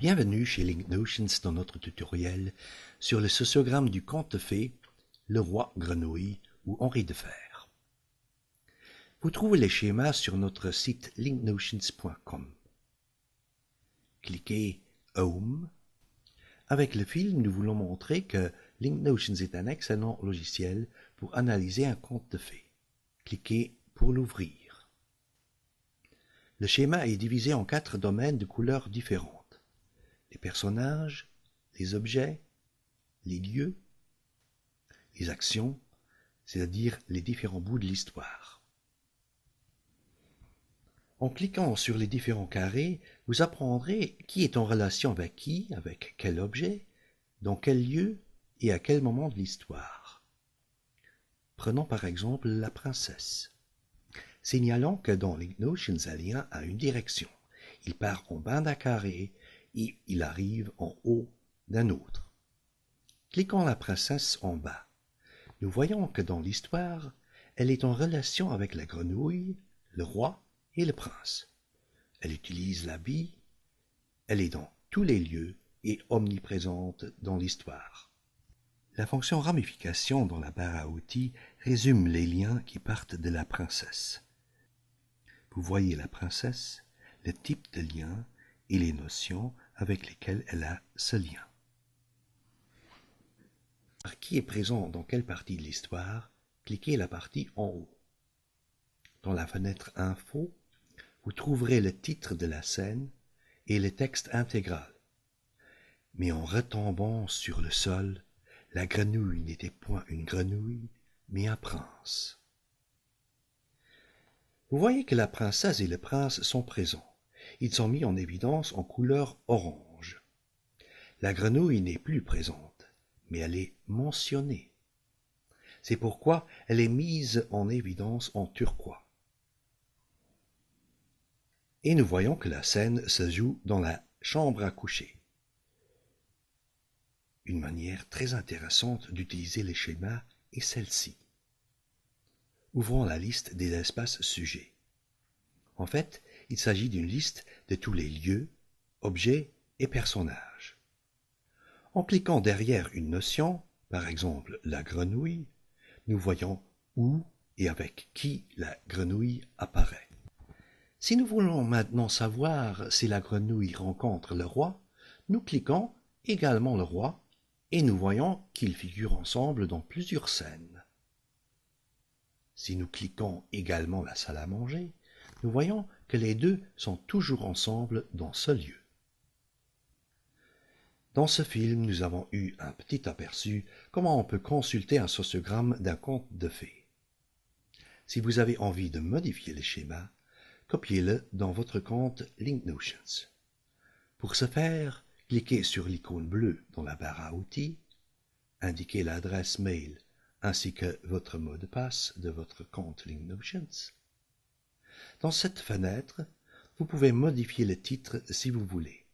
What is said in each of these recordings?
Bienvenue chez LinkNotions dans notre tutoriel sur le sociogramme du conte de fées Le Roi Grenouille ou Henri de Fer. Vous trouvez les schémas sur notre site linknotions.com. Cliquez Home. Avec le film, nous voulons montrer que LinkNotions est un excellent logiciel pour analyser un conte de fées. Cliquez pour l'ouvrir. Le schéma est divisé en 4 domaines de couleurs différentes. Les personnages, les objets, les lieux, les actions, c'est-à-dire les différents bouts de l'histoire. En cliquant sur les différents carrés, vous apprendrez qui est en relation avec quel objet, dans quel lieu et à quel moment de l'histoire. Prenons par exemple la princesse. Signalons que dans LinkNotions, un lien a une direction. Il part en bas d'un carré et il arrive en haut d'un autre. Cliquons la princesse en bas. Nous voyons que dans l'histoire, elle est en relation avec la grenouille, le roi et le prince. Elle utilise l'habit, elle est dans tous les lieux et omniprésente dans l'histoire. La fonction ramification dans la barre à outils résume les liens qui partent de la princesse. Vous voyez la princesse, le type de lien et les notions avec lesquelles elle a ce lien. Qui est présent dans quelle partie de l'histoire, cliquez la partie en haut. Dans la fenêtre Info, vous trouverez le titre de la scène et le texte intégral. Mais en retombant sur le sol, la grenouille n'était point une grenouille, mais un prince. Vous voyez que la princesse et le prince sont présents. Ils sont mis en évidence en couleur orange. La grenouille n'est plus présente, mais elle est mentionnée. C'est pourquoi elle est mise en évidence en turquois. Et nous voyons que la scène se joue dans la chambre à coucher. Une manière très intéressante d'utiliser les schémas est celle-ci. Ouvrons la liste des espaces sujets. En fait, il s'agit d'une liste de tous les lieux, objets et personnages. En cliquant derrière une notion, par exemple la grenouille, nous voyons où et avec qui la grenouille apparaît. Si nous voulons maintenant savoir si la grenouille rencontre le roi, nous cliquons également le roi et nous voyons qu'ils figurent ensemble dans plusieurs scènes. Si nous cliquons également la salle à manger, nous voyons que les deux sont toujours ensemble dans ce lieu. Dans ce film, nous avons eu un petit aperçu comment on peut consulter un sociogramme d'un conte de fées. Si vous avez envie de modifier le schéma, copiez-le dans votre compte LinkNotions. Pour ce faire, cliquez sur l'icône bleue dans la barre à outils, indiquez l'adresse mail ainsi que votre mot de passe de votre compte LinkNotions. Dans cette fenêtre, vous pouvez modifier le titre si vous voulez.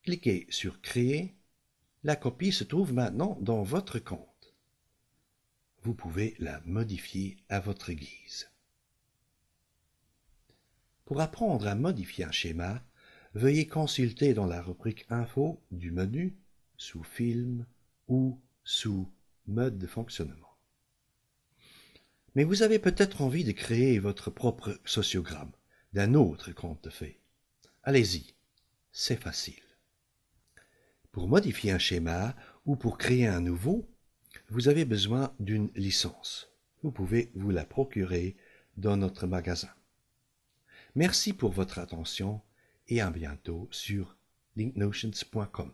Cliquez sur Créer. La copie se trouve maintenant dans votre compte. Vous pouvez la modifier à votre guise. Pour apprendre à modifier un schéma, veuillez consulter dans la rubrique Info du menu, sous Film ou sous Mode de fonctionnement. Mais vous avez peut-être envie de créer votre propre sociogramme d'un autre conte de fées. Allez-y, c'est facile. Pour modifier un schéma ou pour créer un nouveau, vous avez besoin d'une licence. Vous pouvez vous la procurer dans notre magasin. Merci pour votre attention et à bientôt sur linknotions.com.